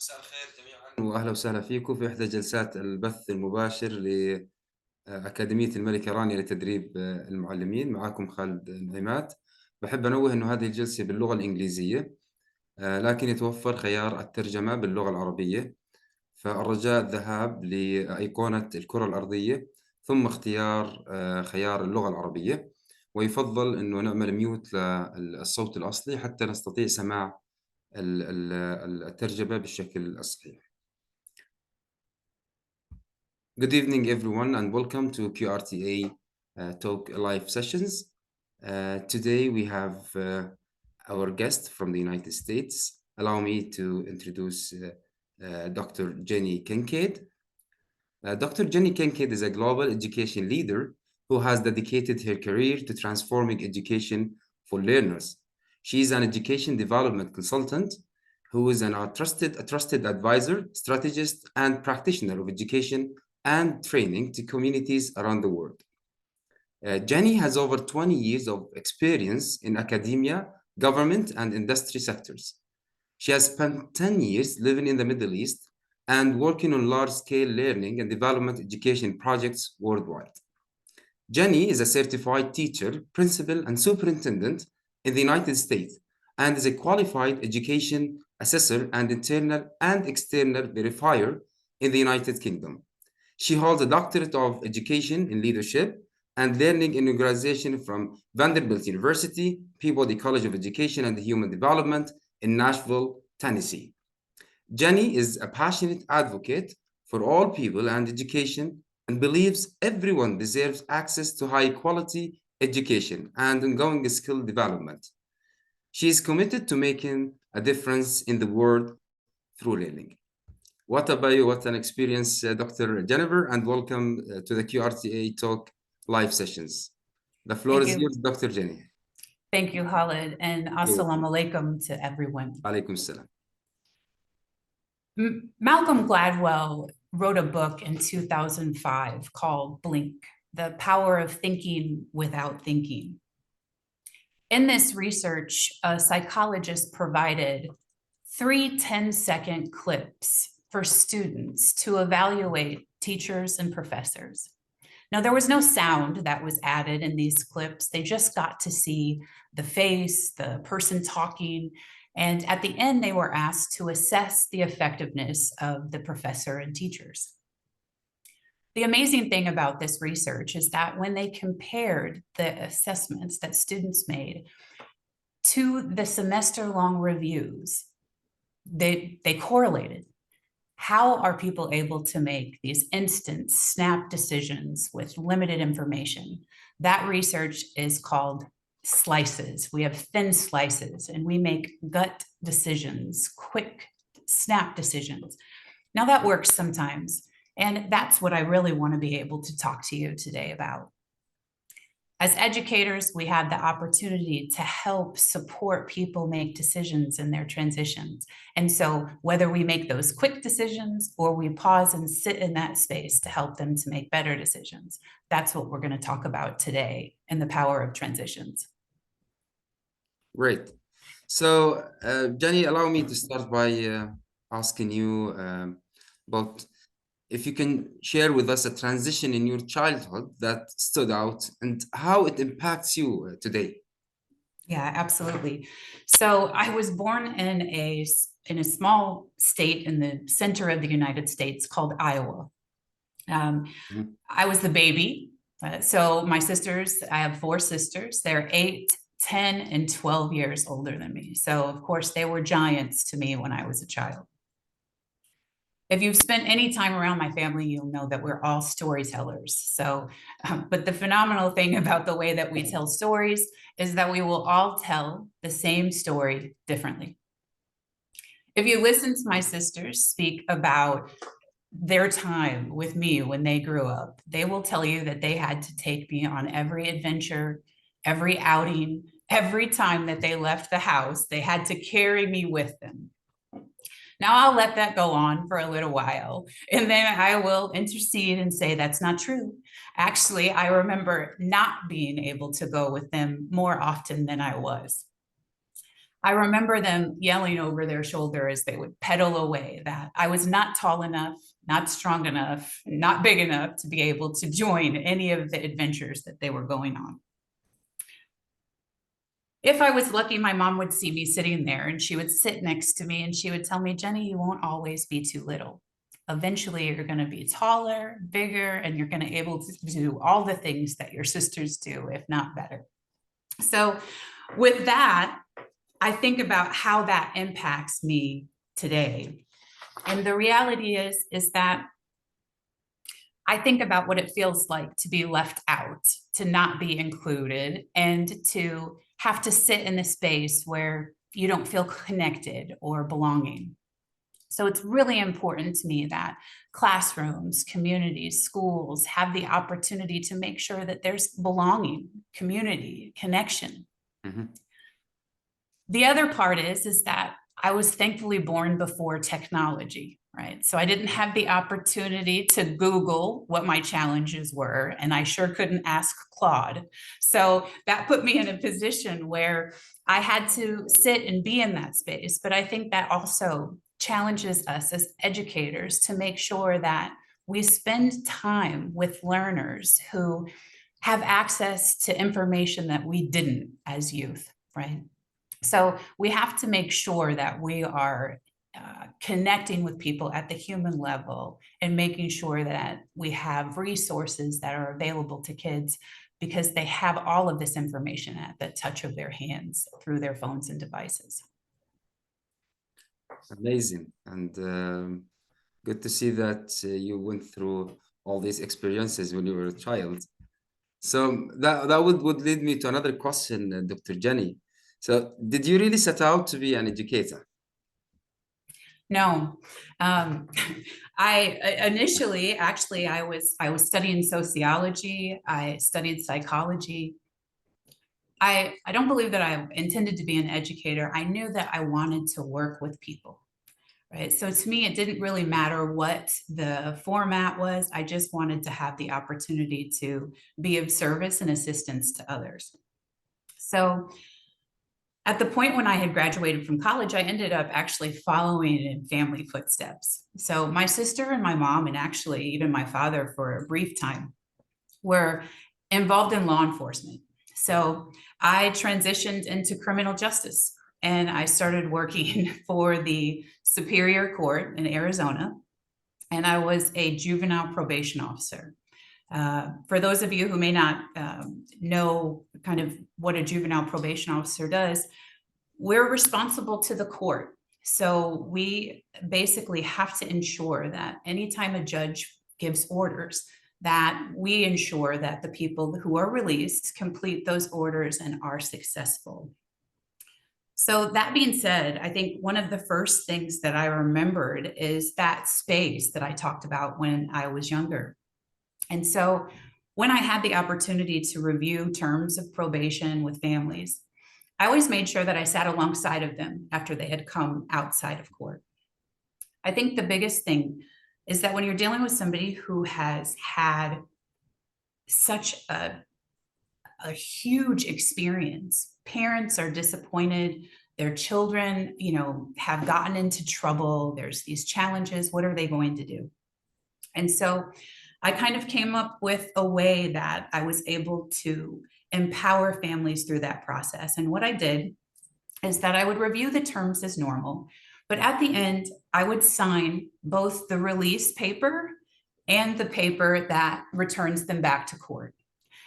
مساء الخير جميعا واهلا وسهلا فيكم في احدى جلسات البث المباشر لاكاديميه الملكه رانيا لتدريب المعلمين. معكم خالد نعيمات. بحب انوه انه هذه الجلسه باللغه الانجليزيه، لكن يتوفر خيار الترجمه باللغه العربيه، فالرجاء الذهاب لايقونه الكره الارضيه ثم اختيار خيار اللغه العربيه، ويفضل انه نعمل ميوت للصوت الاصلي حتى نستطيع سماع الترجمة بالشكل الصحيح. Good evening everyone and welcome to QRTA Talk live sessions. Today we have our guest from the United States. Allow me to introduce Dr. Jenni Kincaid. Dr. Jenni Kincaid is a global education leader who has dedicated her career to transforming education for learners. She is an education development consultant who is a trusted advisor, strategist, and practitioner of education and training to communities around the world. Jenni has over 20 years of experience in academia, government, and industry sectors. She has spent 10 years living in the Middle East and working on large-scale learning and development education projects worldwide. Jenni is a certified teacher, principal, and superintendent in the United States, and is a qualified education assessor and internal and external verifier in the United Kingdom. She holds a doctorate of education in leadership and learning in organization from Vanderbilt University, Peabody College of Education and Human Development in Nashville, Tennessee. Jenni is a passionate advocate for all people and education and believes everyone deserves access to high-quality education and ongoing skill development. She is committed to making a difference in the world through learning. What a bio, what an experience, Dr. Jennifer, and welcome to the QRTA Talk live sessions. The floor is yours, Dr. Jenni. Thank you, Khalid, and assalamu alaikum to everyone. Alaikum salam. Malcolm Gladwell wrote a book in 2005 called Blink, The Power of Thinking Without Thinking. In this research, a psychologist provided 3 10-second clips for students to evaluate teachers and professors. Now, there was no sound that was added in these clips. They just got to see the face, the person talking, and at the end, they were asked to assess the effectiveness of the professor and teachers. The amazing thing about this research is that when they compared the assessments that students made to the semester-long reviews, they correlated. How are people able to make these instant snap decisions with limited information? That research is called slices. We have thin slices and we make gut decisions, quick snap decisions. Now that works sometimes. And that's what I really want to be able to talk to you today about. As educators, we have the opportunity to help support people make decisions in their transitions. And so whether we make those quick decisions or we pause and sit in that space to help them to make better decisions, that's what we're going to talk about today in the power of transitions. Great. So, Jenni, allow me to start by asking you about if you can share with us a transition in your childhood that stood out and how it impacts you today. Yeah, absolutely. So I was born in a small state in the center of the United States called Iowa. I was the baby. So my sisters, I have 4 sisters. They're 8, 10, and 12 years older than me. So of course they were giants to me when I was a child. If you've spent any time around my family, you'll know that we're all storytellers. So, but the phenomenal thing about the way that we tell stories is that we will all tell the same story differently. If you listen to my sisters speak about their time with me when they grew up, they will tell you that they had to take me on every adventure, every outing, every time that they left the house, they had to carry me with them. Now I'll let that go on for a little while, and then I will intercede and say that's not true. Actually, I remember not being able to go with them more often than I was. I remember them yelling over their shoulder as they would pedal away that I was not tall enough, not strong enough, not big enough to be able to join any of the adventures that they were going on. If I was lucky, my mom would see me sitting there and she would sit next to me and she would tell me, Jenni, you won't always be too little. Eventually, you're going to be taller, bigger, and you're going to be able to do all the things that your sisters do, if not better. So with that, I think about how that impacts me today. And the reality is that I think about what it feels like to be left out, to not be included, and to have to sit in a space where you don't feel connected or belonging. So it's really important to me that classrooms, communities, schools have the opportunity to make sure that there's belonging, community, connection. Mm-hmm. The other part is that I was thankfully born before technology, right? So I didn't have the opportunity to Google what my challenges were, and I sure couldn't ask Claude. So that put me in a position where I had to sit and be in that space. But I think that also challenges us as educators to make sure that we spend time with learners who have access to information that we didn't as youth, right? So we have to make sure that we are connecting with people at the human level and making sure that we have resources that are available to kids because they have all of this information at the touch of their hands through their phones and devices. Amazing. And good to see that you went through all these experiences when you were a child. So that would lead me to another question, Dr. Jenni. So did you really set out to be an educator? No, I initially, actually, I was studying sociology. I studied psychology. I don't believe that I intended to be an educator. I knew that I wanted to work with people, right? So to me, it didn't really matter what the format was. I just wanted to have the opportunity to be of service and assistance to others. So at the point when I had graduated from college, I ended up actually following in family footsteps. So my sister and my mom, and actually even my father for a brief time, were involved in law enforcement. So I transitioned into criminal justice and I started working for the Superior Court in Arizona. And I was a juvenile probation officer. For those of you who may not know kind of what a juvenile probation officer does, we're responsible to the court. So we basically have to ensure that anytime a judge gives orders, that we ensure that the people who are released complete those orders and are successful. So that being said, I think one of the first things that I remembered is that space that I talked about when I was younger. And so when I had the opportunity to review terms of probation with families, I always made sure that I sat alongside of them after they had come outside of court. I think the biggest thing is that when you're dealing with somebody who has had such a huge experience, parents are disappointed, their children, have gotten into trouble, there's these challenges, what are they going to do? And so I kind of came up with a way that I was able to empower families through that process. And what I did is that I would review the terms as normal, but at the end, I would sign both the release paper and the paper that returns them back to court.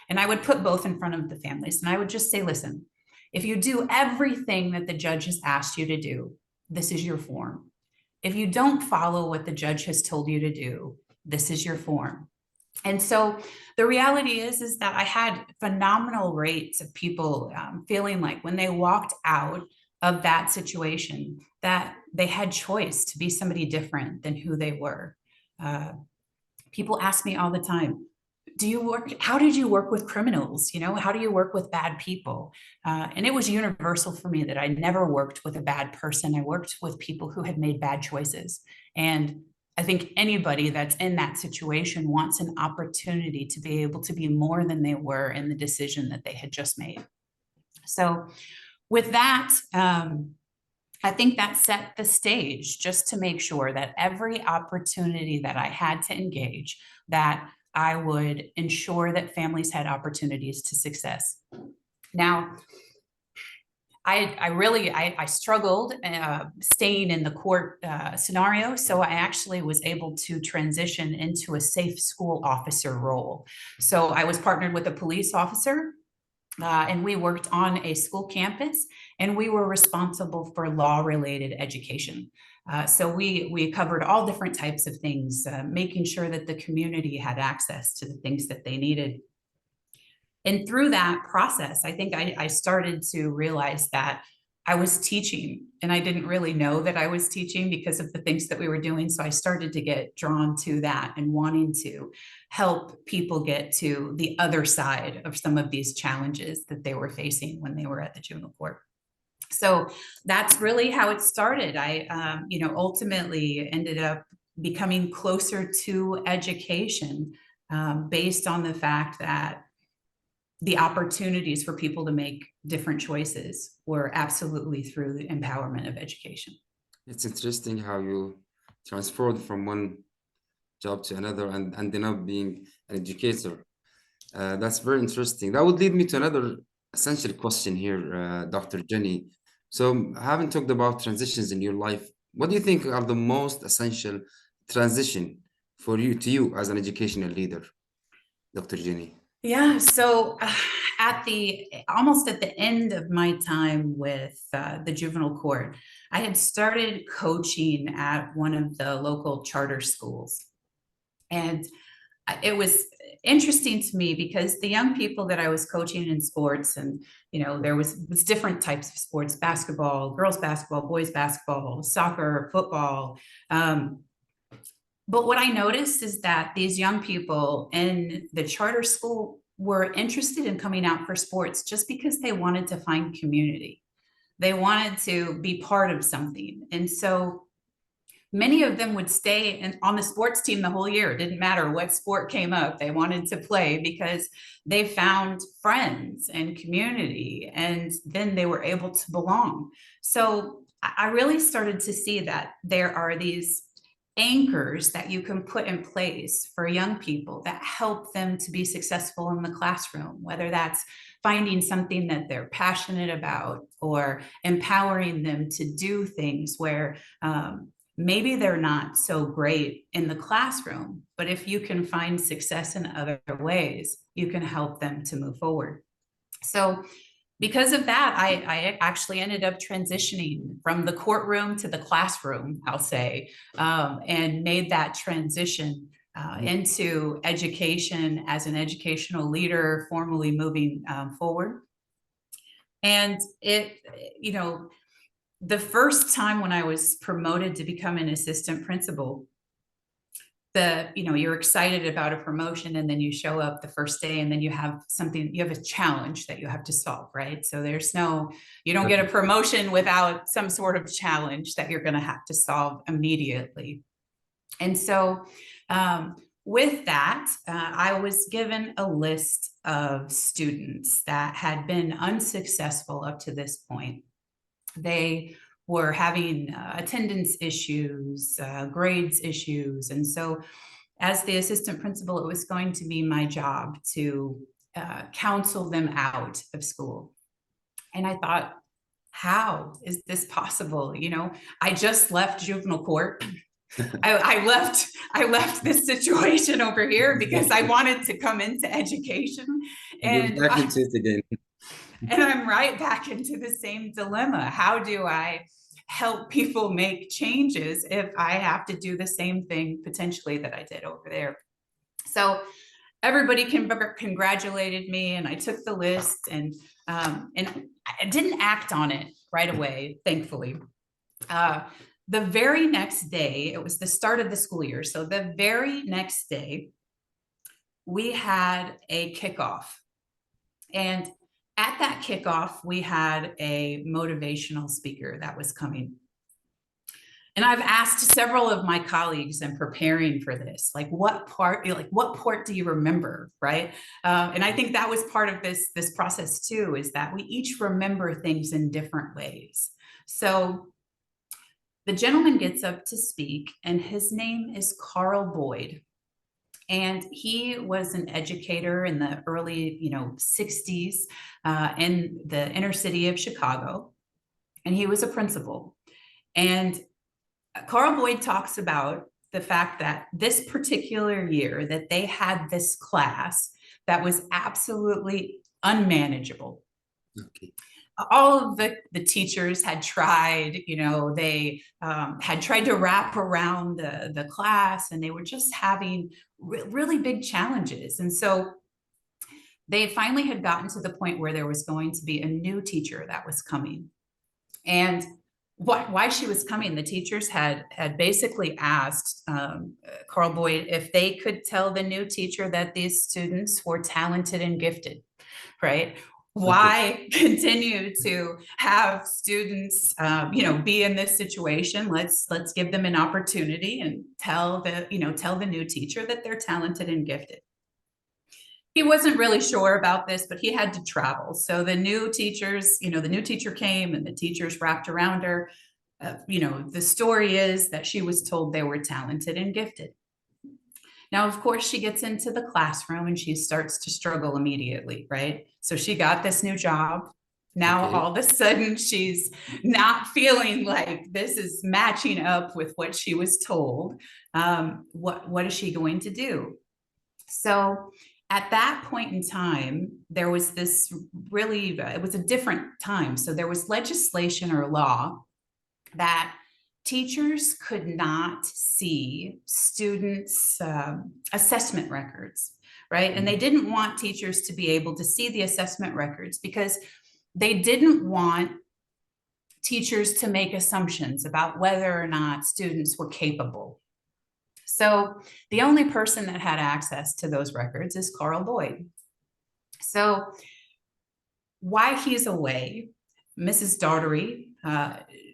And I would put both in front of the families. And I would just say, listen, if you do everything that the judge has asked you to do, this is your form. If you don't follow what the judge has told you to do, this is your form. And so the reality is that I had phenomenal rates of people feeling like when they walked out of that situation, that they had choice to be somebody different than who they were. People ask me all the time, how did you work with criminals? How do you work with bad people? And it was universal for me that I never worked with a bad person. I worked with people who had made bad choices. And I think anybody that's in that situation wants an opportunity to be able to be more than they were in the decision that they had just made. So with that, I think that set the stage just to make sure that every opportunity that I had to engage, that I would ensure that families had opportunities to success. Now, I struggled staying in the court scenario. So I actually was able to transition into a safe school officer role. So I was partnered with a police officer, and we worked on a school campus, and we were responsible for law-related education. So we covered all different types of things, making sure that the community had access to the things that they needed. And through that process, I think I started to realize that I was teaching, and I didn't really know that I was teaching because of the things that we were doing. So I started to get drawn to that and wanting to help people get to the other side of some of these challenges that they were facing when they were at the juvenile court. So that's really how it started. I, ultimately ended up becoming closer to education, based on the fact that the opportunities for people to make different choices were absolutely through the empowerment of education. It's interesting how you transferred from one job to another and ended up being an educator. That's very interesting. That would lead me to another essential question here, Dr. Jenny. So, having talked about transitions in your life, what do you think are the most essential transition for you to you as an educational leader, Dr. Jenny? Yeah, so at the almost at the end of my time with the juvenile court, I had started coaching at one of the local charter schools. And it was interesting to me because the young people that I was coaching in sports, and there was different types of sports: basketball, girls basketball, boys basketball, soccer, football. But what I noticed is that these young people in the charter school were interested in coming out for sports just because they wanted to find community. They wanted to be part of something. And so many of them would stay on the sports team the whole year. It didn't matter what sport came up. They wanted to play because they found friends and community, and then they were able to belong. So I really started to see that there are these anchors that you can put in place for young people that help them to be successful in the classroom, whether that's finding something that they're passionate about or empowering them to do things where maybe they're not so great in the classroom, but if you can find success in other ways, you can help them to move forward. So because of that, I actually ended up transitioning from the courtroom to the classroom, I'll say, and made that transition into education as an educational leader, formally moving forward. And the first time when I was promoted to become an assistant principal, you're excited about a promotion, and then you show up the first day, and then you have a challenge that you have to solve, right? So you don't get a promotion without some sort of challenge that you're going to have to solve immediately. And so with that, I was given a list of students that had been unsuccessful up to this point. They were having attendance issues, grades issues. And so as the assistant principal, it was going to be my job to counsel them out of school. And I thought, how is this possible? I just left juvenile court. I left this situation over here because I wanted to come into education. You're back into it again. And I'm right back into the same dilemma. How do I help people make changes if I have to do the same thing potentially that I did over there? So everybody congratulated me, and I took the list, and I didn't act on it right away, thankfully. The very next day, it was the start of the school year. So the very next day, we had a kickoff. And at that kickoff, we had a motivational speaker that was coming. And I've asked several of my colleagues in preparing for this, like what part do you remember, right? And I think that was part of this process too, is that we each remember things in different ways. So the gentleman gets up to speak, and his name is Carl Boyd. And he was an educator in the early, 60s in the inner city of Chicago. And he was a principal. And Carl Boyd talks about the fact that this particular year that they had this class that was absolutely unmanageable. Okay. All of the teachers had tried, they had tried to wrap around the class, and they were just having really big challenges. And so they finally had gotten to the point where there was going to be a new teacher that was coming. And why she was coming, the teachers had basically asked Carl Boyd if they could tell the new teacher that these students were talented and gifted, right? Why continue to have students, be in this situation? Let's give them an opportunity and tell the new teacher that they're talented and gifted. He wasn't really sure about this, but he had to travel. So the new teacher came, and the teachers wrapped around her. The story is that she was told they were talented and gifted. Now, of course, she gets into the classroom and she starts to struggle immediately, right? So she got this new job. Now, all of a sudden, she's not feeling like this is matching up with what she was told. What is she going to do? So at that point in time, there was this it was a different time. So there was legislation or law that teachers could not see students' assessment records, right? And they didn't want teachers to be able to see the assessment records because they didn't want teachers to make assumptions about whether or not students were capable. So the only person that had access to those records is Carl Boyd. So while he's away, Mrs. Daughtery,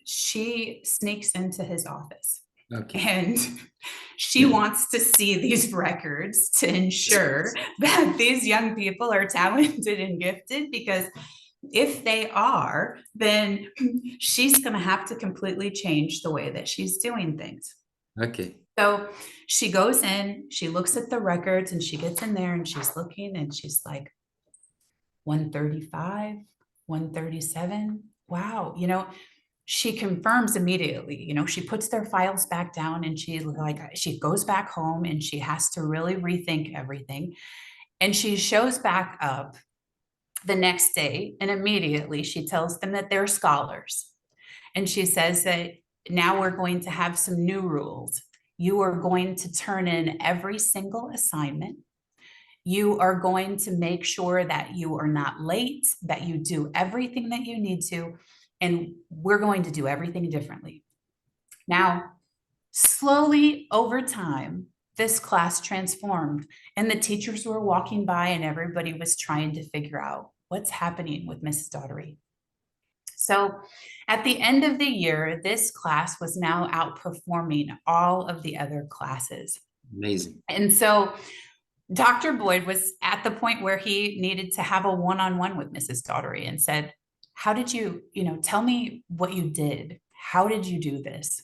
she sneaks into his office. And she wants to see these records to ensure that these young people are talented and gifted, because if they are, then she's going to have to completely change the way that she's doing things. Okay. So she goes in, she looks at the records, and she gets in there and she's looking, and she's like, 135, 137. Wow. She confirms immediately, she puts their files back down, and she goes back home and she has to really rethink everything. And she shows back up the next day, and immediately she tells them that they're scholars. And she says that now we're going to have some new rules. You are going to turn in every single assignment. You are going to make sure that you are not late, that you do everything that you need to, and we're going to do everything differently. Now, slowly over time, this class transformed, and the teachers were walking by, and everybody was trying to figure out what's happening with Mrs. Daughtery. So at the end of the year, this class was now outperforming all of the other classes. Amazing. And so Dr. Boyd was at the point where he needed to have a one-on-one with Mrs. Daughtery and said, how did you, tell me what you did. How did you do this?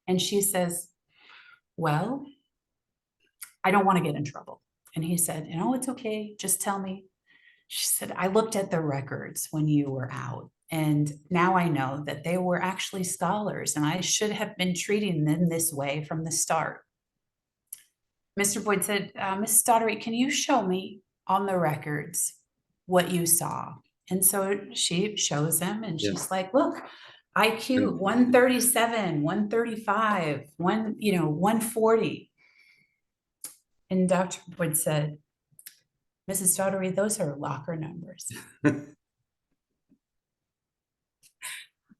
And she says, well, I don't want to get in trouble. And he said, it's okay. Just tell me. She said, I looked at the records when you were out, and now I know that they were actually scholars, and I should have been treating them this way from the start. Mr. Boyd said, Mrs. Daughtery, can you show me on the records what you saw? And so she shows him, and she's like, look, IQ 137, 135, 140. And Dr. Boyd said, Mrs. Daughtery, those are locker numbers.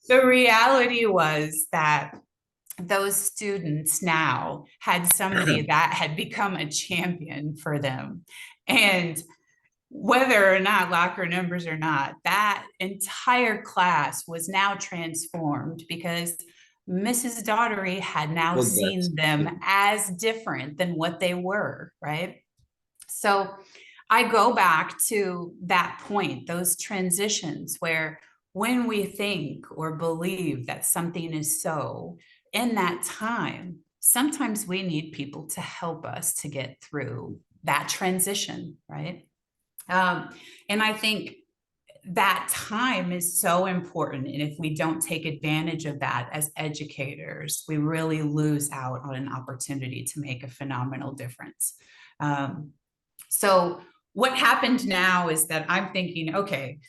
The reality was that those students now had somebody that had become a champion for them. And whether or not locker numbers or not, that entire class was now transformed, because Mrs. Daughtery had now Hold that. seen them as different than what they were, right? So I go back to that point, those transitions where when we think or believe that something is so, in that time, sometimes we need people to help us to get through that transition, right? And I think that time is so important. And if we don't take advantage of that as educators, we really lose out on an opportunity to make a phenomenal difference. So what happened now is that I'm thinking, okay,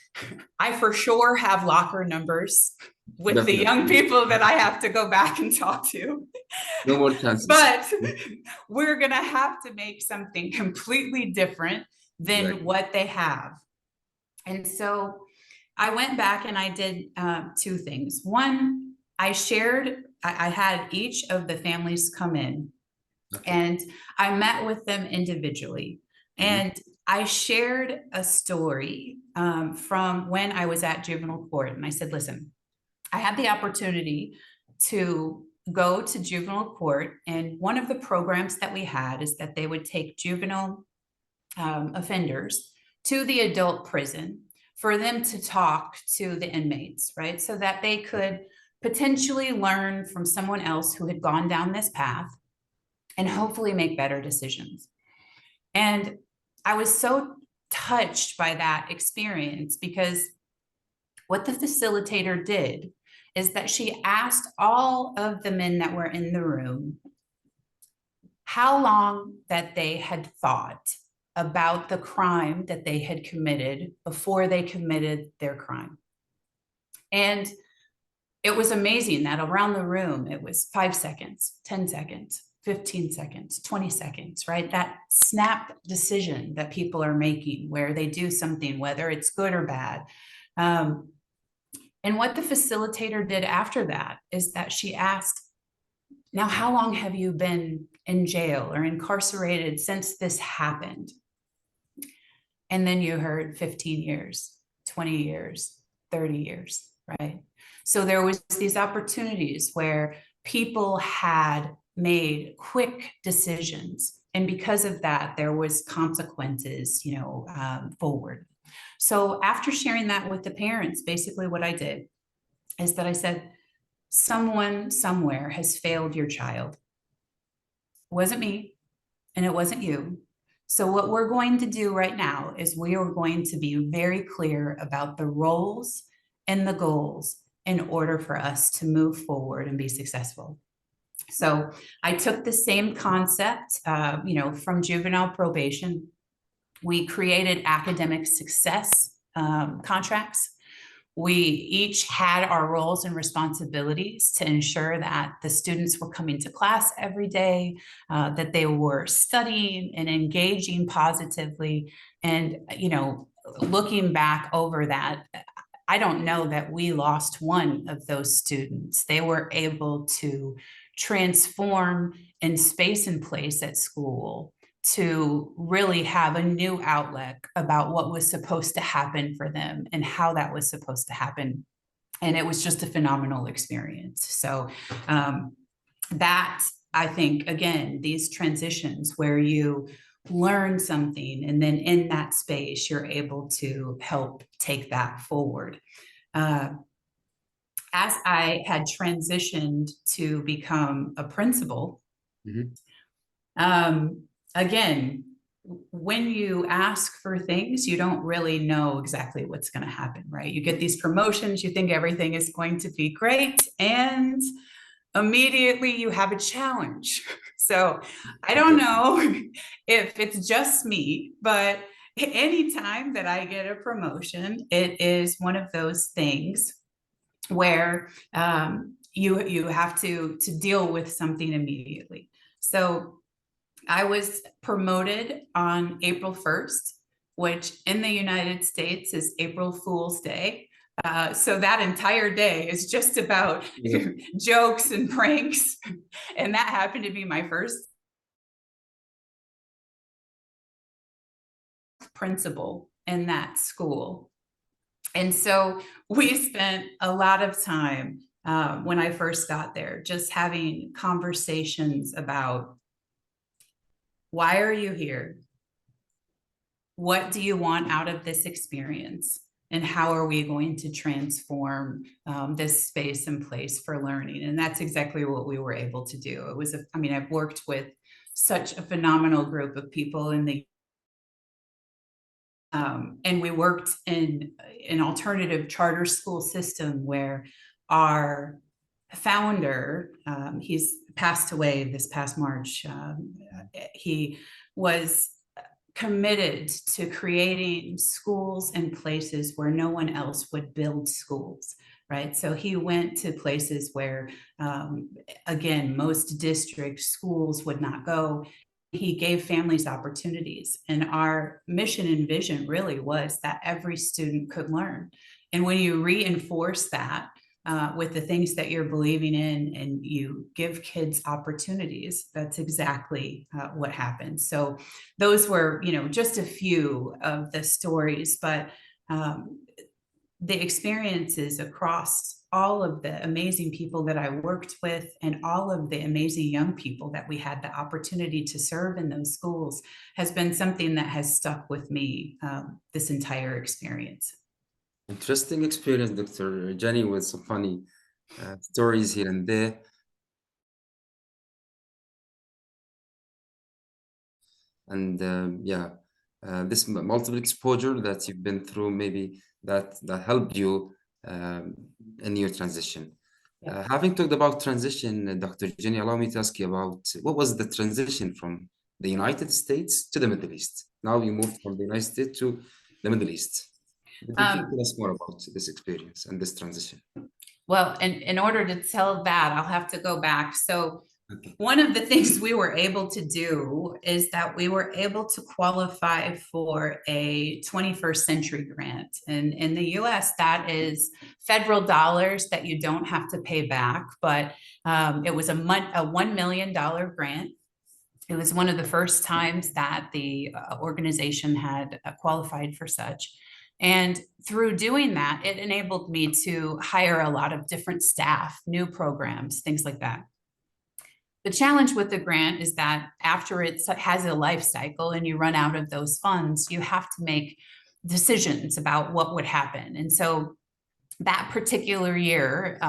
I for sure have locker numbers with the young Definitely. people that I have to go back and talk to. No more chances. But we're going to have to make something completely different than Exactly. what they have. And so I went back and I did two things. One, I had each of the families come in Okay. and I met with them individually. Mhm. And I shared a story from when I was at juvenile court. And I said, listen, I had the opportunity to go to juvenile court. And one of the programs that we had is that they would take juvenile offenders to the adult prison for them to talk to the inmates, right? So that they could potentially learn from someone else who had gone down this path and hopefully make better decisions. And I was so touched by that experience because what the facilitator did is that she asked all of the men that were in the room how long that they had thought about the crime that they had committed before they committed their crime. And it was amazing that around the room, it was 5 seconds, 10 seconds, 15 seconds, 20 seconds, right? That snap decision that people are making where they do something, whether it's good or bad. And what the facilitator did after that is that she asked, now, how long have you been in jail or incarcerated since this happened? And then you heard 15 years, 20 years, 30 years, right? So there was these opportunities where people had made quick decisions. And because of that, there was consequences, forward. So after sharing that with the parents, basically what I did is that I said, someone somewhere has failed your child. It wasn't me and it wasn't you. So what we're going to do right now is we are going to be very clear about the roles and the goals in order for us to move forward and be successful. So I took the same concept, from juvenile probation. We created academic success contracts. We each had our roles and responsibilities to ensure that the students were coming to class every day, that they were studying and engaging positively. And, looking back over that, I don't know that we lost one of those students. They were able to transform in space and place at school to really have a new outlook about what was supposed to happen for them and how that was supposed to happen. And it was just a phenomenal experience. So that, I think, again, these transitions where you learn something and then in that space, you're able to help take that forward. As I had transitioned to become a principal, again, when you ask for things, you don't really know exactly what's going to happen, right? You get these promotions, you think everything is going to be great, and immediately you have a challenge. So I don't know if it's just me, but anytime that I get a promotion, it is one of those things where you have to deal with something immediately. So I was promoted on April 1st, which in the United States is April Fool's Day. So that entire day is just about jokes and pranks. And that happened to be my first principal in that school. And so we spent a lot of time when I first got there, just having conversations about, why are you here? What do you want out of this experience? And how are we going to transform this space and place for learning? And that's exactly what we were able to do. It was, I mean, I've worked with such a phenomenal group of people in the and we worked in an alternative charter school system where our founder, he's passed away this past March. He was committed to creating schools and places where no one else would build schools, right? So he went to places where, again, most district schools would not go. He gave families opportunities. And our mission and vision really was that every student could learn. And when you reinforce that with the things that you're believing in and you give kids opportunities, that's exactly what happens. So those were, you know, just a few of the stories, but the experiences across all of the amazing people that I worked with and all of the amazing young people that we had the opportunity to serve in those schools has been something that has stuck with me this entire experience. Interesting experience, Dr. Jenny, with some funny stories here and there. And yeah, this multiple exposure that you've been through, maybe that helped you in your transition. Having talked about transition, Dr. Jenny, allow me to ask you about what was the transition from the United States to the Middle East. Now you moved from the United States to the Middle East. Could you tell us more about this experience and this transition? Well, in order to tell that, I'll have to go back. So Okay. one of the things we were able to do is that we were able to qualify for a 21st century grant. And in the US, that is federal dollars that you don't have to pay back, but it was a $1 million grant. It was one of the first times that the organization had qualified for such. And through doing that, it enabled me to hire a lot of different staff, new programs, things like that. The challenge with the grant is that after it has a life cycle and you run out of those funds, you have to make decisions about what would happen. And so that particular year,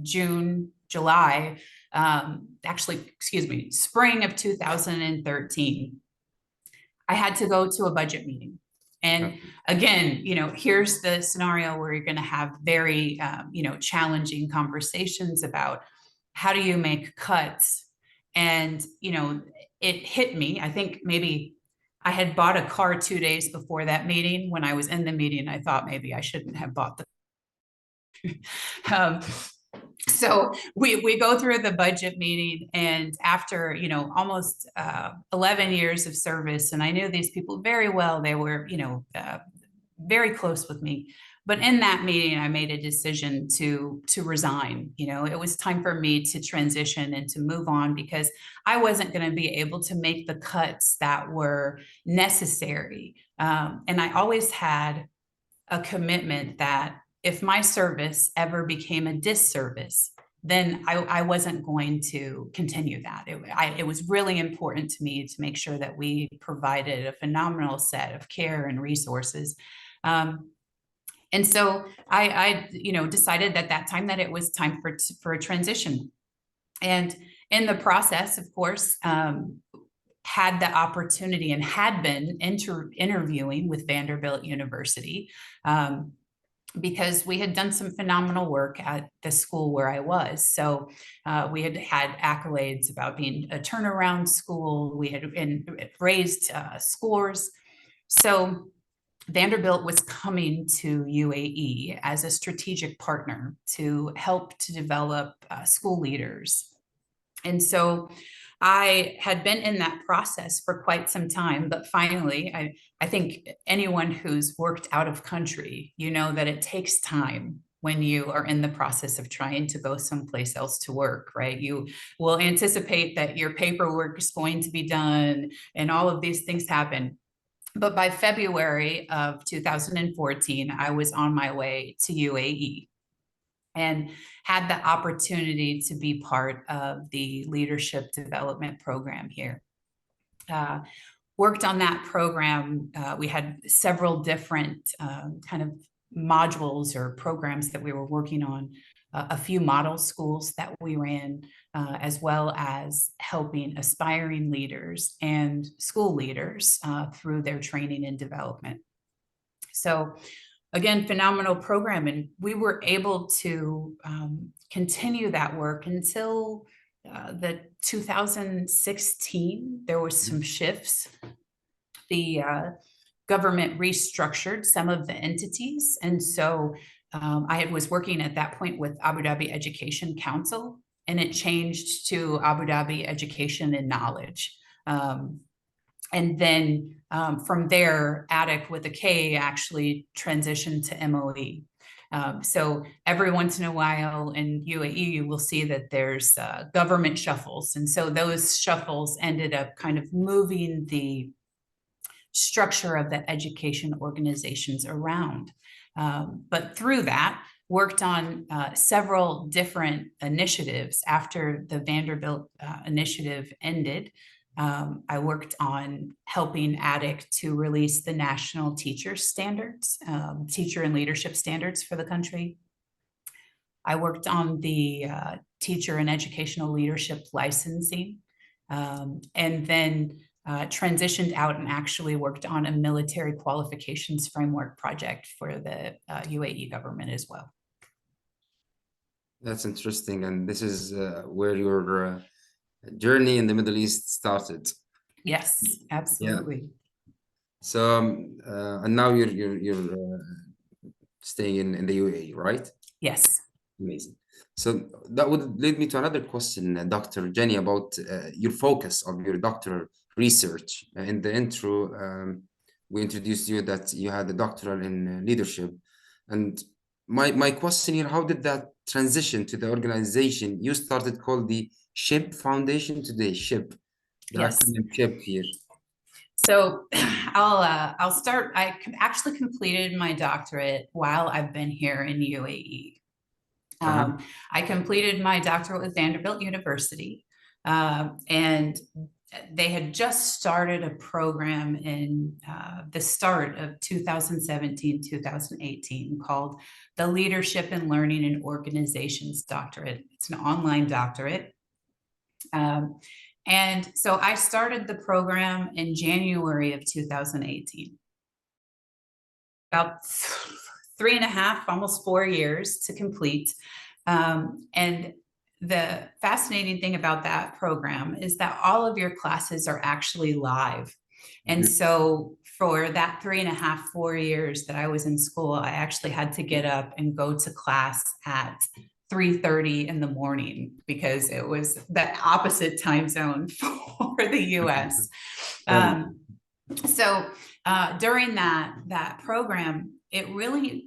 June, July, spring of 2013, I had to go to a budget meeting. And again, you know, here's the scenario where you're going to have very, challenging conversations about how do you make cuts? And, you know, it hit me. I think maybe I had bought a car 2 days before that meeting. When I was in the meeting, I thought maybe I shouldn't have bought the so we go through the budget meeting, and after, you know, almost 11 years of service, and I knew these people very well, they were, you know, very close with me. But in that meeting, I made a decision to resign. You know, it was time for me to transition and to move on because I wasn't going to be able to make the cuts that were necessary. And I always had a commitment that if my service ever became a disservice, then I wasn't going to continue that. It was really important to me to make sure that we provided a phenomenal set of care and resources. And so I decided at that time that it was time for a transition. And in the process, of course, had the opportunity and had been interviewing with Vanderbilt University because we had done some phenomenal work at the school where I was. So we had accolades about being a turnaround school. We had raised scores. So Vanderbilt was coming to UAE as a strategic partner to help to develop school leaders. And so I had been in that process for quite some time, but finally, I think anyone who's worked out of country, you know that it takes time when you are in the process of trying to go someplace else to work, right? You will anticipate that your paperwork is going to be done and all of these things happen. But by February of 2014, I was on my way to UAE. and had the opportunity to be part of the leadership development program here. Worked on that program. We had several different kind of modules or programs that we were working on, a few model schools that we ran, as well as helping aspiring leaders and school leaders through their training and development. So again, phenomenal program. And we were able to continue that work until the 2016. There was some shifts. The government restructured some of the entities. And so I was working at that point with Abu Dhabi Education Council, and it changed to Abu Dhabi Education and Knowledge. And then from there, ATTIC with a K actually transitioned to MOE. So every once in a while in UAE, you will see that there's government shuffles. And so those shuffles ended up kind of moving the structure of the education organizations around. But through that, worked on several different initiatives. After the Vanderbilt initiative ended, I worked on helping ATTIC to release the national teacher standards, teacher and leadership standards for the country. I worked on the teacher and educational leadership licensing, and then transitioned out and actually worked on a military qualifications framework project for the UAE government as well. That's interesting. And this is where your journey in the Middle East started. Yes, absolutely. Yeah. So, and now you're staying in the UAE, right? Yes. Amazing. So that would lead me to another question, Dr. Jenni, about your focus of your doctoral research. In the intro, we introduced you that you had a doctoral in leadership. And my question here, how did that transition to the organization you started called the SHIP Foundation today? SHIP, the Yes. acronym SHIP here. So I'll start. I actually completed my doctorate while I've been here in UAE. I completed my doctorate with Vanderbilt University, and they had just started a program in the start of 2017, 2018 called the Leadership and Learning in Organizations Doctorate. It's an online doctorate. And so I started the program in January of 2018. About 3.5, almost 4 years to complete. And the fascinating thing about that program is that all of your classes are actually live. And so for that 3.5, 4 years that I was in school, I actually had to get up and go to class at 3:30 in the morning because it was the opposite time zone for the US. So during that program, it really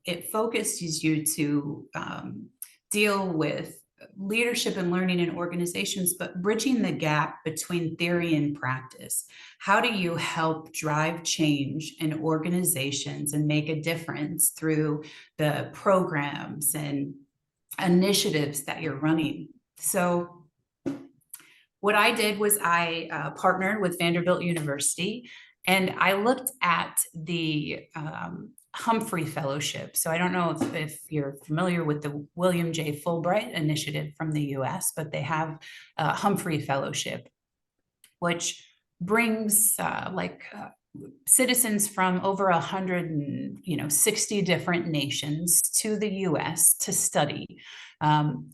it focuses you to deal with leadership and learning in organizations, but bridging the gap between theory and practice. How do you help drive change in organizations and make a difference through the programs and initiatives that you're running? So what I did was I partnered with Vanderbilt University, and I looked at the Humphrey Fellowship. So I don't know if you're familiar with the William J. Fulbright initiative from the US, but they have a Humphrey Fellowship, which brings citizens from over 160 different nations to the US to study.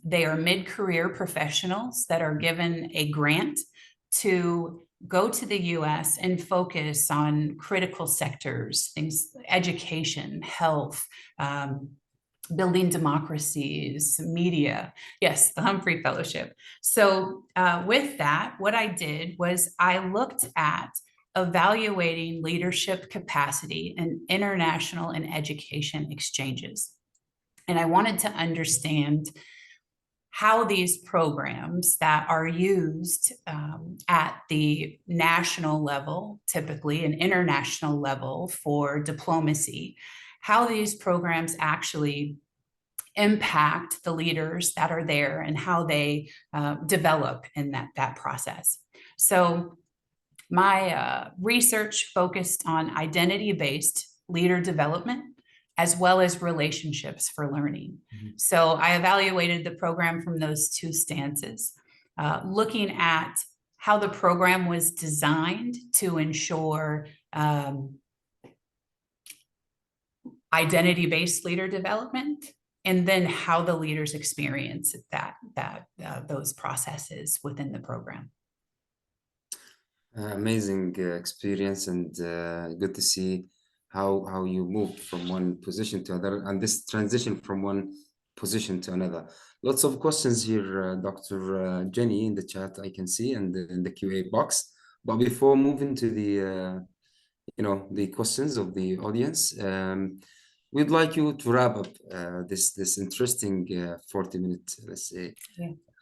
They are mid-career professionals that are given a grant to go to the US and focus on critical sectors, things, education, health, building democracies, media. Yes, the Humphrey Fellowship. So with that, what I did was I looked at evaluating leadership capacity in international and education exchanges. And I wanted to understand how these programs that are used at the national level, typically an international level for diplomacy, how these programs actually impact the leaders that are there and how they develop in that process. So my research focused on identity-based leader development as well as relationships for learning. So I evaluated the program from those two stances, looking at how the program was designed to ensure identity-based leader development, and then how the leaders experience those processes within the program. Amazing experience, and good to see how you moved from one position to another, and this transition from one position to another. Lots of questions here, Dr. Jenny, in the chat I can see, and in the QA box. But before moving to the questions of the audience, we'd like you to wrap up this interesting 40-minute, let's say,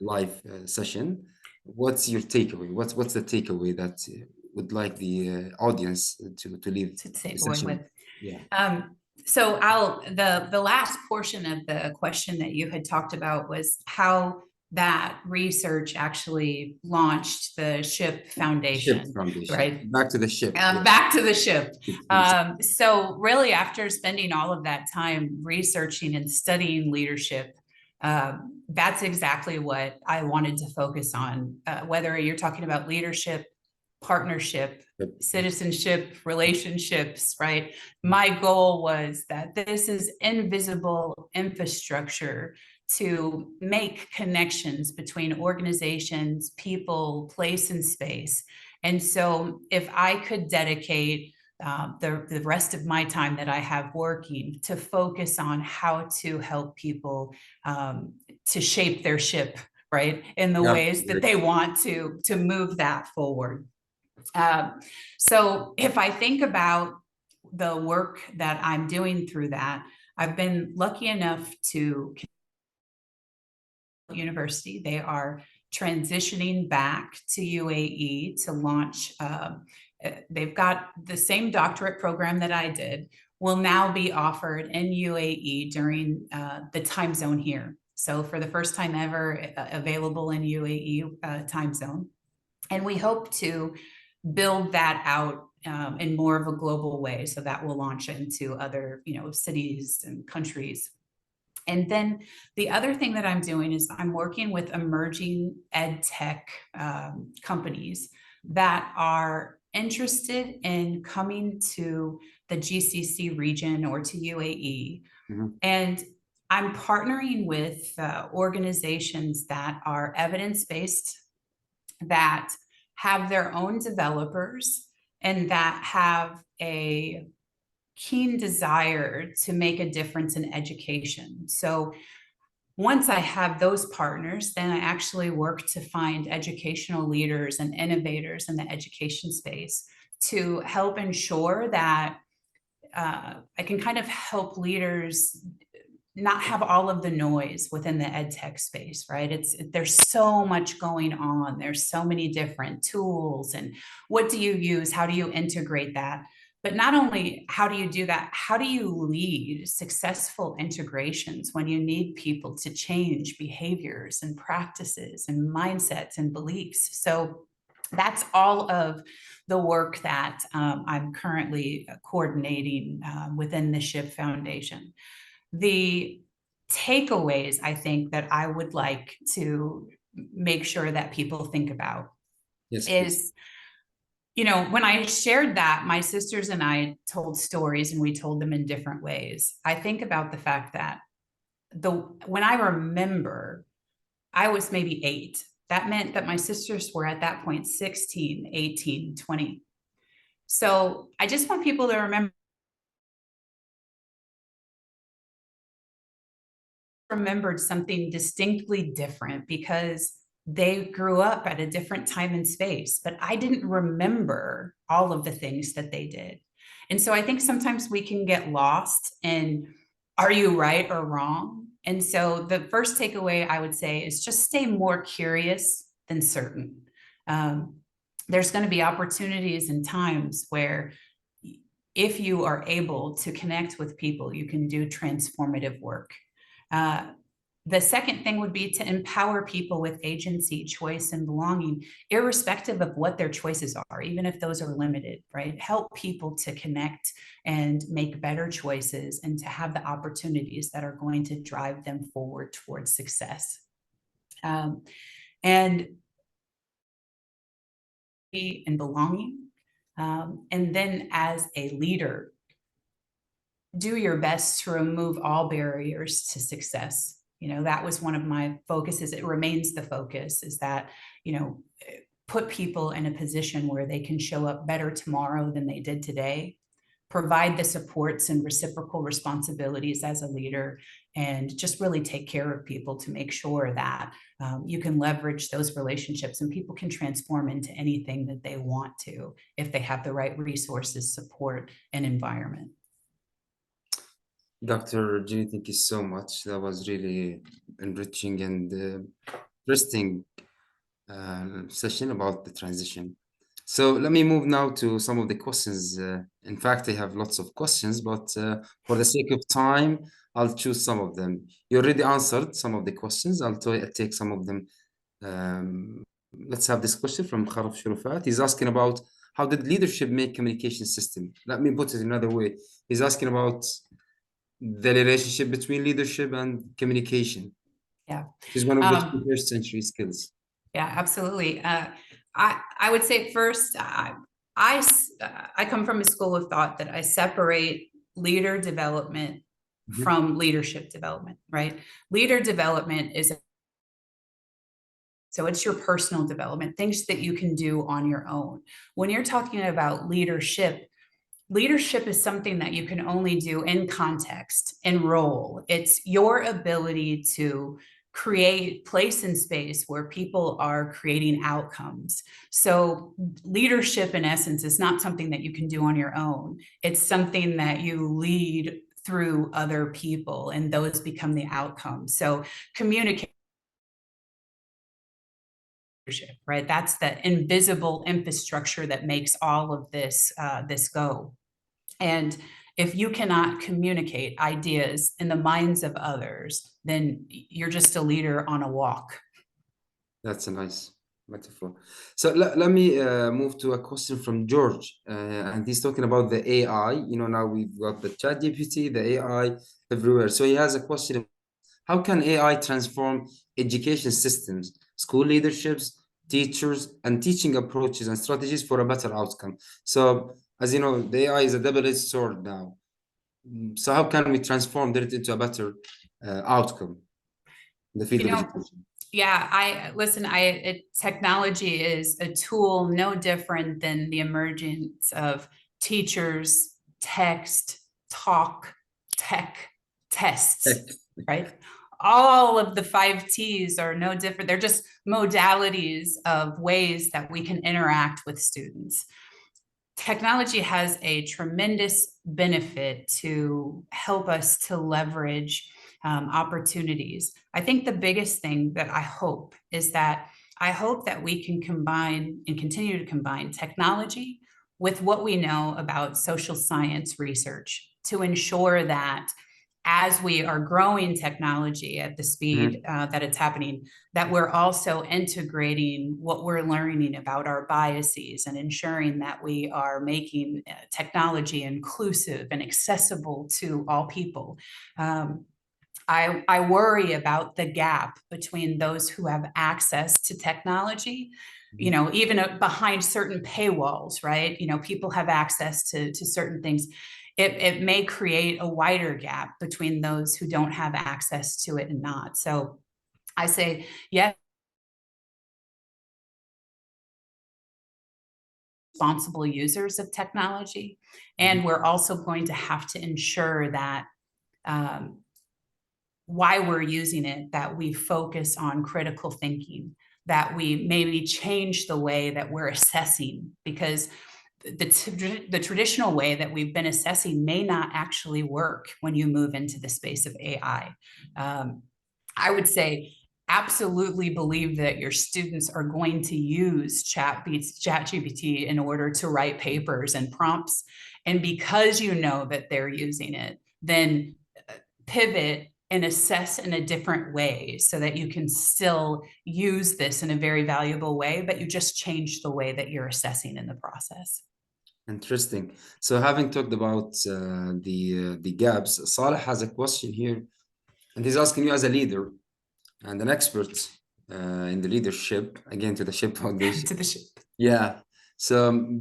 live session. What's your takeaway? What's the takeaway that would like the audience to leave To take the away session? with? Yeah. So the last portion of the question that you had talked about was how that research actually launched the SHIP Foundation, Ship Foundation. right? Back to the ship. Back to the ship. So really, after spending all of that time researching and studying leadership, that's exactly what I wanted to focus on, whether you're talking about leadership, partnership, citizenship, relationships, right? My goal was that this is invisible infrastructure to make connections between organizations, people, place, and space. And so if I could dedicate the rest of my time that I have working to focus on how to help people to shape their ship, right, in the ways that they want to move that forward. So if I think about the work that I'm doing through that, I've been lucky enough to university. They are transitioning back to UAE to launch. They've got the same doctorate program that I did will now be offered in UAE during the time zone here. So for the first time ever, available in UAE time zone. And we hope to build that out in more of a global way. So that will launch into other, cities and countries. And then the other thing that I'm doing is I'm working with emerging ed tech companies that are interested in coming to the GCC region or to UAE. And I'm partnering with organizations that are evidence-based, that have their own developers, and that have a keen desire to make a difference in education. So once I have those partners, then I actually work to find educational leaders and innovators in the education space to help ensure that I can kind of help leaders not have all of the noise within the ed tech space, right? There's so much going on. There's so many different tools, and what do you use? How do you integrate that? But not only how do you do that, how do you lead successful integrations when you need people to change behaviors and practices and mindsets and beliefs? So that's all of the work that I'm currently coordinating within the SHIP Foundation. The takeaways, I think, that I would like to make sure that people think about is, when I shared that, my sisters and I told stories, and we told them in different ways. I think about the fact that when I remember, I was maybe 8. That meant that my sisters were at that point 16, 18, 20. So I just want people to remembered something distinctly different because they grew up at a different time and space, but I didn't remember all of the things that they did. And so I think sometimes we can get lost in, are you right or wrong? And so the first takeaway I would say is just stay more curious than certain. There's going to be opportunities and times where if you are able to connect with people, you can do transformative work. The second thing would be to empower people with agency, choice, and belonging, irrespective of what their choices are, even if those are limited, right? Help people to connect and make better choices and to have the opportunities that are going to drive them forward towards success. And belonging. And then as a leader, do your best to remove all barriers to success. You know, that was one of my focuses. It remains the focus, is that, you know, put people in a position where they can show up better tomorrow than they did today, provide the supports and reciprocal responsibilities as a leader, and just really take care of people to make sure that you can leverage those relationships and people can transform into anything that they want to if they have the right resources, support, and environment. Dr. Jenni, thank you so much. That was really enriching and interesting session about the transition. So let me move now to some of the questions. In fact, I have lots of questions, but for the sake of time, I'll choose some of them. You already answered some of the questions. I'll take some of them. Let's have this question from Kharaf Shurufat. He's asking about how did leadership make communication system? Let me put it another way. He's asking about the relationship between leadership and communication. Yeah. Which is one of the 21st century skills. Yeah, absolutely. I would say first, I come from a school of thought that I separate leader development from leadership development, right? Leader development is, so it's your personal development, things that you can do on your own. When you're talking about leadership, leadership is something that you can only do in context, in role. It's your ability to create place and space where people are creating outcomes. So leadership, in essence, is not something that you can do on your own. It's something that you lead through other people, and those become the outcomes. So communicate, right? That's the invisible infrastructure that makes all of this go. And if you cannot communicate ideas in the minds of others, then you're just a leader on a walk. That's a nice metaphor. So let me move to a question from George, and he's talking about the AI. You know, now we've got the ChatGPT, the AI everywhere. So he has a question: how can AI transform education systems, school leaderships, teachers, and teaching approaches and strategies for a better outcome? So, as you know, the AI is a double-edged sword now. So how can we transform it into a better outcome in the field of education? Yeah, technology is a tool no different than the emergence of teachers, text, talk, tech, tests, right? All of the 5 T's are no different. They're just modalities of ways that we can interact with students. Technology has a tremendous benefit to help us to leverage opportunities. I think the biggest thing that I hope is that we can combine and continue to combine technology with what we know about social science research to ensure that as we are growing technology at the speed that it's happening, that we're also integrating what we're learning about our biases and ensuring that we are making technology inclusive and accessible to all people. I worry about the gap between those who have access to technology, you know, even behind certain paywalls, right? You know, people have access to certain things. It may create a wider gap between those who don't have access to it and not. So I say, yes, responsible users of technology. And we're also going to have to ensure that while we're using it, that we focus on critical thinking, that we maybe change the way that we're assessing, because the traditional way that we've been assessing may not actually work when you move into the space of AI. I would say absolutely believe that your students are going to use ChatGPT in order to write papers and prompts. And because you know that they're using it, then pivot and assess in a different way so that you can still use this in a very valuable way, but you just change the way that you're assessing in the process. Interesting. So having talked about the gaps, Saleh has a question here, and he's asking you as a leader and an expert in the leadership, again to the ship foundation. To the ship. Yeah. So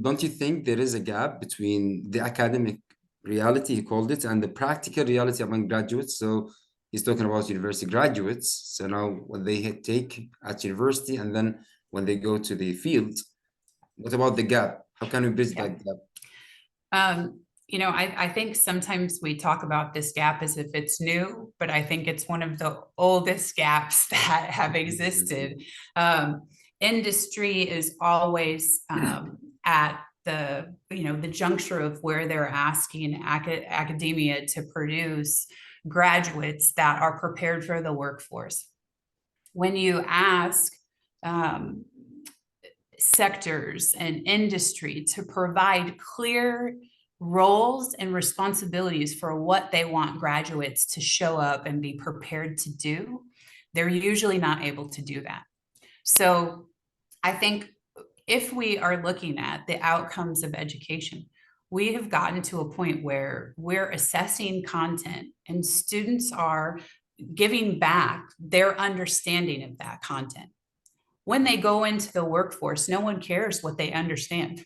don't you think there is a gap between the academic reality, he called it, and the practical reality among graduates? So he's talking about university graduates. So now what they take at university and then when they go to the field, what about the gap? How can we bridge that gap? I think sometimes we talk about this gap as if it's new, but I think it's one of the oldest gaps that have existed. Industry is always at the juncture of where they're asking academia to produce graduates that are prepared for the workforce. When you ask sectors and industry to provide clear roles and responsibilities for what they want graduates to show up and be prepared to do, they're usually not able to do that. So I think if we are looking at the outcomes of education, we have gotten to a point where we're assessing content and students are giving back their understanding of that content. When they go into the workforce, no one cares what they understand.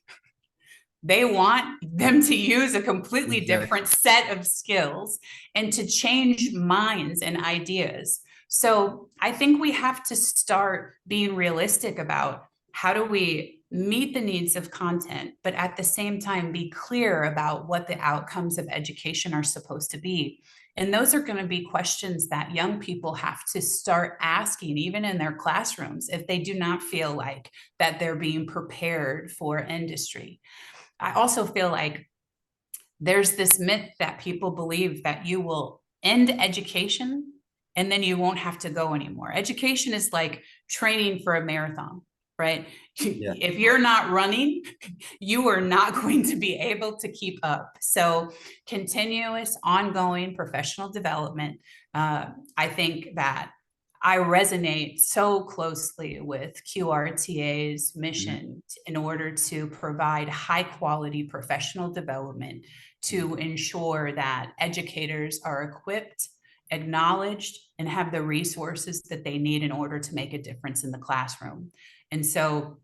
They want them to use a completely different set of skills and to change minds and ideas. So I think we have to start being realistic about how do we meet the needs of content, but at the same time be clear about what the outcomes of education are supposed to be. And those are going to be questions that young people have to start asking, even in their classrooms, if they do not feel like that they're being prepared for industry. I also feel like there's this myth that people believe that you will end education and then you won't have to go anymore. Education is like training for a marathon, right? Yeah. If you're not running, you are not going to be able to keep up. So continuous, ongoing professional development. I think that I resonate so closely with QRTA's mission in order to provide high quality professional development to ensure that educators are equipped, acknowledged, and have the resources that they need in order to make a difference in the classroom. And so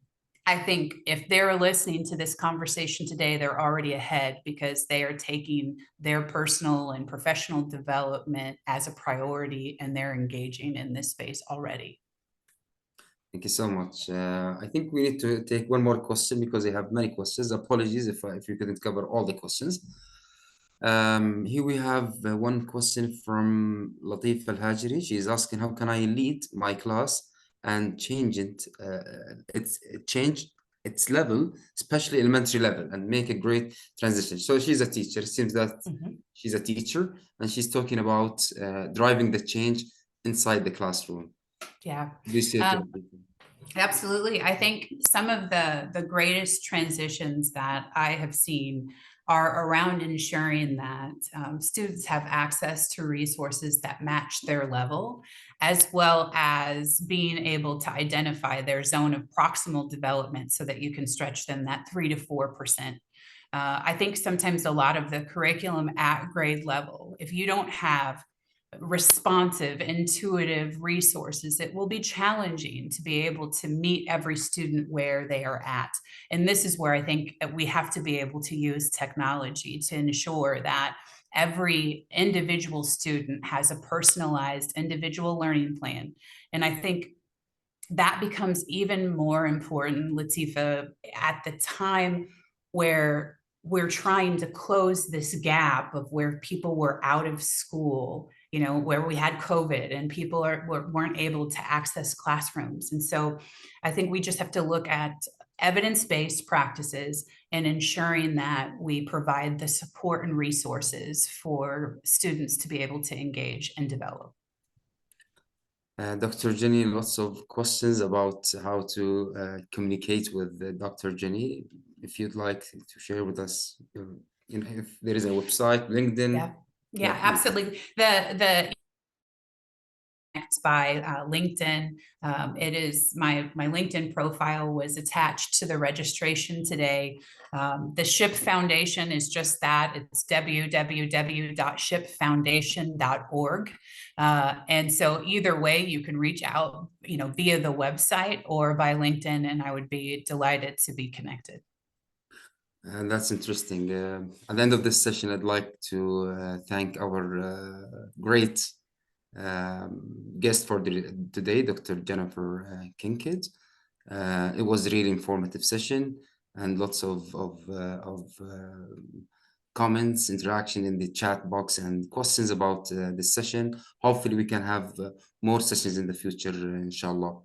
I think if they're listening to this conversation today, they're already ahead because they are taking their personal and professional development as a priority and they're engaging in this space already. Thank you so much. I think we need to take one more question because I have many questions. Apologies if you couldn't cover all the questions. Here we have one question from Latif Al-Hajri. She's asking, how can I lead my class and change its level, especially elementary level, and make a great transition? So she's a teacher. It seems that she's a teacher, and she's talking about driving the change inside the classroom. Yeah. Absolutely. I think some of the greatest transitions that I have seen are around ensuring that students have access to resources that match their level, as well as being able to identify their zone of proximal development so that you can stretch them that 3 to 4%. I think sometimes a lot of the curriculum at grade level, if you don't have responsive, intuitive resources, it will be challenging to be able to meet every student where they are at. And this is where I think we have to be able to use technology to ensure that every individual student has a personalized individual learning plan. And I think that becomes even more important, Latifa, at the time where we're trying to close this gap of where people were out of school, where we had COVID and people weren't able to access classrooms. And so I think we just have to look at evidence-based practices and ensuring that we provide the support and resources for students to be able to engage and develop. Dr. Jenni, lots of questions about how to communicate with Dr. Jenni. If you'd like to share with us, if there is a website, LinkedIn. Yeah, absolutely. The by LinkedIn. It is my LinkedIn profile was attached to the registration today. The SHIP Foundation is just that. It's www.shipfoundation.org. And so either way, you can reach out, via the website or by LinkedIn, and I would be delighted to be connected. And that's interesting. At the end of this session, I'd like to thank our great guest for today, Dr. Jennifer Kincaid. It was a really informative session and lots of comments, interaction in the chat box, and questions about this session. Hopefully, we can have more sessions in the future, inshallah.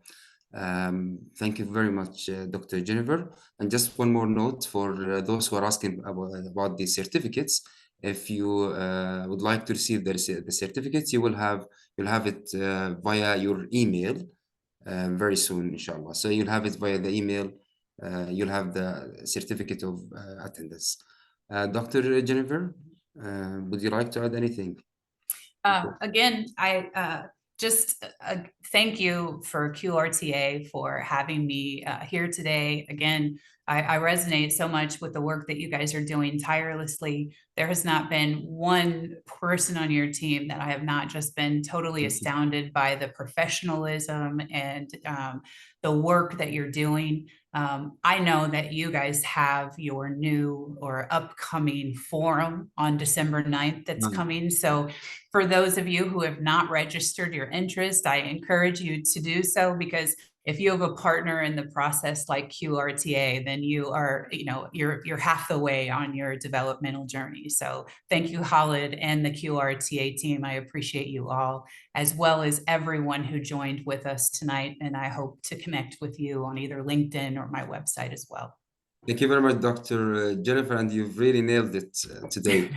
Thank you very much, Dr. Jennifer. And just one more note for those who are asking about the certificates. If you would like to receive the certificates, you'll have it via your email very soon, inshallah. So you'll have it via the email. You'll have the certificate of attendance. Dr. Jennifer, would you like to add anything? Again, I just thank you for QRTA for having me here today. Again, I resonate so much with the work that you guys are doing tirelessly. There has not been one person on your team that I have not just been totally astounded by the professionalism and the work that you're doing. I know that you guys have your new or upcoming forum on December 9th that's coming. So for those of you who have not registered your interest, I encourage you to do so, because if you have a partner in the process like QRTA, then you are, you're half the way on your developmental journey. So thank you, Khalid, and the QRTA team. I appreciate you all, as well as everyone who joined with us tonight. And I hope to connect with you on either LinkedIn or my website as well. Thank you very much, Dr. Jennifer, and you've really nailed it today.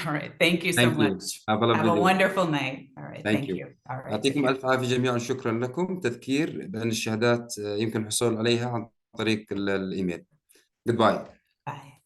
All right. Thank you so much. Have a wonderful night. All right. Thank you. All right. يعطيكم ألف عافية جميعا. شكرا لكم. تذكير بأن الشهادات يمكن الحصول عليها عن طريق الإيميل. Goodbye. Bye.